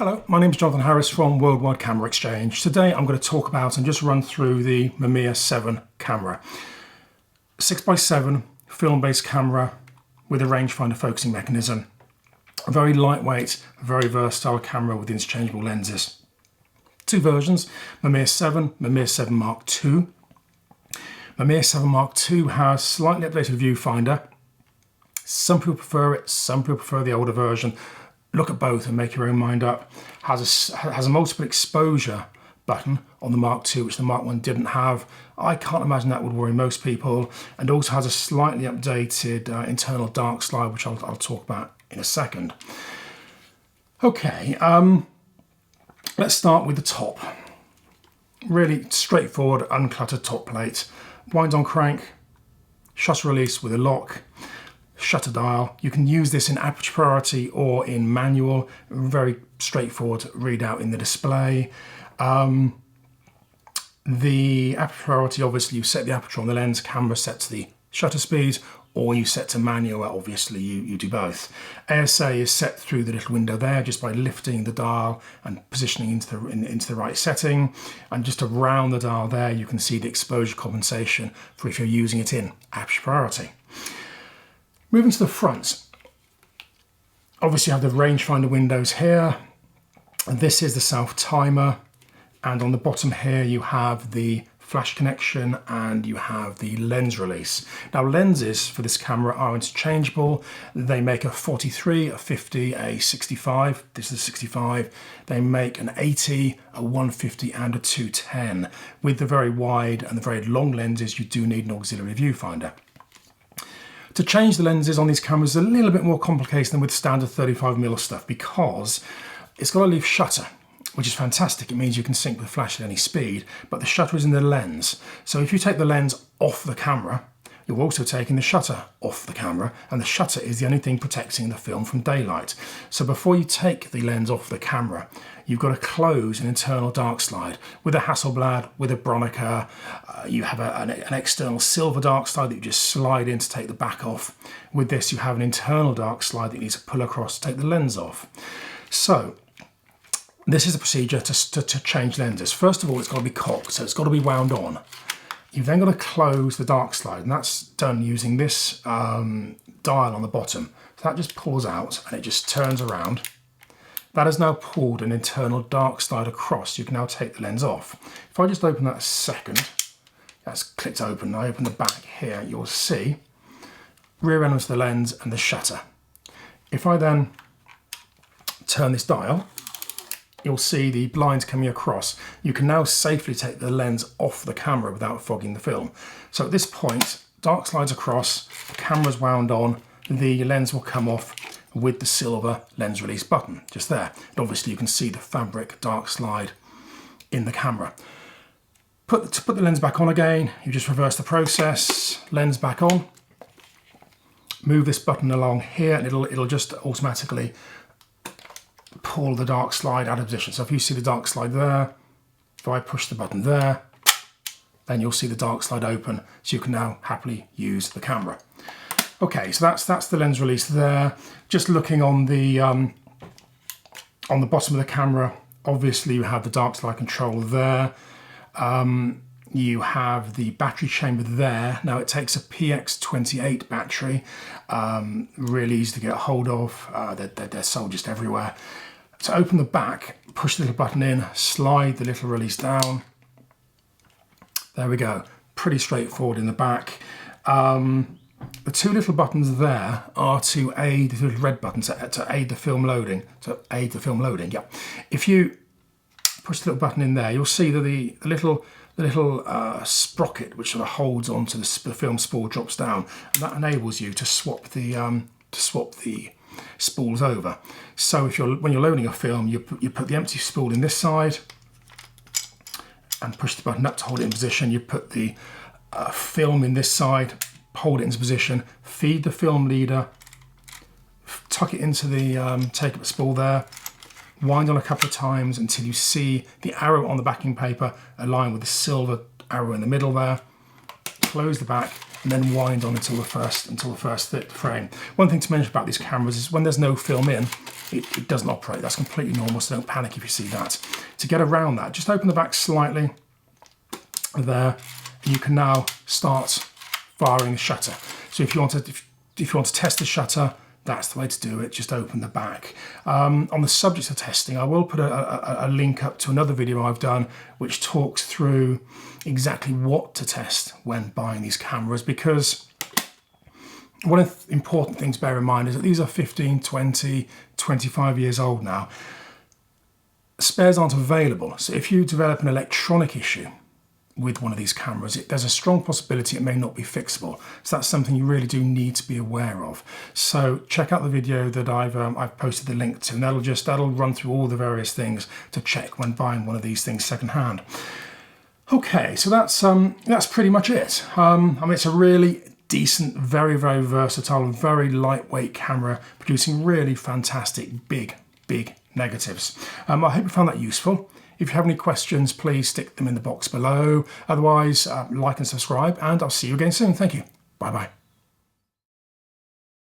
Hello, my name is Jonathan Harris from Worldwide Camera Exchange. Today I'm going to talk about and just run through the Mamiya 7 camera. 6x7 film-based camera with a rangefinder focusing mechanism. A very lightweight, very versatile camera with interchangeable lenses. Two versions, Mamiya 7, Mamiya 7 Mark II. Mamiya 7 Mark II has slightly updated viewfinder. Some people prefer it, some people prefer the older version. Look at both and make your own mind up. Has a multiple exposure button on the Mark II, which the Mark I didn't have. I can't imagine that would worry most people. And also has a slightly updated internal dark slide, which I'll talk about in a second. Okay, let's start with the top. Really straightforward, uncluttered top plate. Wind-on crank, shutter release with a lock. Shutter dial. You can use this in aperture priority or in manual. Very straightforward readout in the display. The aperture priority, obviously you set the aperture on the lens, camera set to the shutter speed, or you set to manual, obviously you do both. ASA is set through the little window there just by lifting the dial and positioning into the right setting. And just around the dial there you can see the exposure compensation for if you're using it in aperture priority. Moving to the front, obviously you have the rangefinder windows here, and this is the self timer, and on the bottom here you have the flash connection and you have the lens release. Now lenses for this camera are interchangeable. They make a 43, a 50, a 65, this is a 65. They make an 80, a 150 and a 210. With the very wide and the very long lenses you do need an auxiliary viewfinder. To change the lenses on these cameras is a little bit more complicated than with standard 35mm stuff because it's got a leaf shutter, which is fantastic. It means you can sync with the flash at any speed, but the shutter is in the lens. So if you take the lens off the camera, you're also taking the shutter off the camera, and the shutter is the only thing protecting the film from daylight. So before you take the lens off the camera, you've got to close an internal dark slide. With a Hasselblad, with a Bronica, you have an external silver dark slide that you just slide in to take the back off. With this, you have an internal dark slide that you need to pull across to take the lens off. So this is the procedure to change lenses. First of all, it's got to be cocked, so it's got to be wound on. You've then got to close the dark slide, and that's done using this dial on the bottom. So that just pulls out and it just turns around. That has now pulled an internal dark slide across. You can now take the lens off. If I just open that a second, that's clicked open. I open the back here, you'll see rear end of the lens and the shutter. If I then turn this dial, you'll see the blinds coming across. You can now safely take the lens off the camera without fogging the film. So at this point, dark slides across, the camera's wound on, the lens will come off with the silver lens release button, just there. And obviously you can see the fabric dark slide in the camera. To put the lens back on again, you just reverse the process, lens back on, move this button along here, and it'll just automatically pull the dark slide out of position. So if you see the dark slide there, if I push the button there, then you'll see the dark slide open, so you can now happily use the camera. Okay, so that's the lens release there. Just looking on the bottom of the camera, obviously you have the dark slide control there. You have the battery chamber there. Now it takes a PX28 battery, really easy to get hold of. They're sold just everywhere. To open the back, push the little button in, slide the little release down. There we go, pretty straightforward in the back. The two little buttons there are to aid, the little red buttons to aid the film loading. Yeah. If you push the little button in there, you'll see that the little sprocket which sort of holds onto the film spool drops down, and that enables you to swap the spools over. So when you're loading a film, you put the empty spool in this side and push the button up to hold it in position. You put the film in this side, hold it into position, feed the film leader, tuck it into the take up the spool there, wind on a couple of times until you see the arrow on the backing paper align with the silver arrow in the middle there. Close the back, and then wind on until the first frame. One thing to mention about these cameras is when there's no film in, it doesn't operate. That's completely normal, so don't panic if you see that. To get around that, just open the back slightly there, and you can now start firing the shutter. So if you want to test the shutter, that's the way to do it. Just open the back. On the subject of testing, I will put a link up to another video I've done which talks through exactly what to test when buying these cameras, because one of the important things to bear in mind is that these are 15, 20, 25 years old now. Spares aren't available. So if you develop an electronic issue with one of these cameras, there's a strong possibility it may not be fixable. So that's something you really do need to be aware of. So check out the video that I've posted the link to, and that'll run through all the various things to check when buying one of these things secondhand. Okay, so that's pretty much it. I mean, it's a really decent, very, very versatile, and very lightweight camera, producing really fantastic big negatives. I hope you found that useful. If you have any questions, please stick them in the box below. Otherwise, like and subscribe, and I'll see you again soon. Thank you. Bye-bye.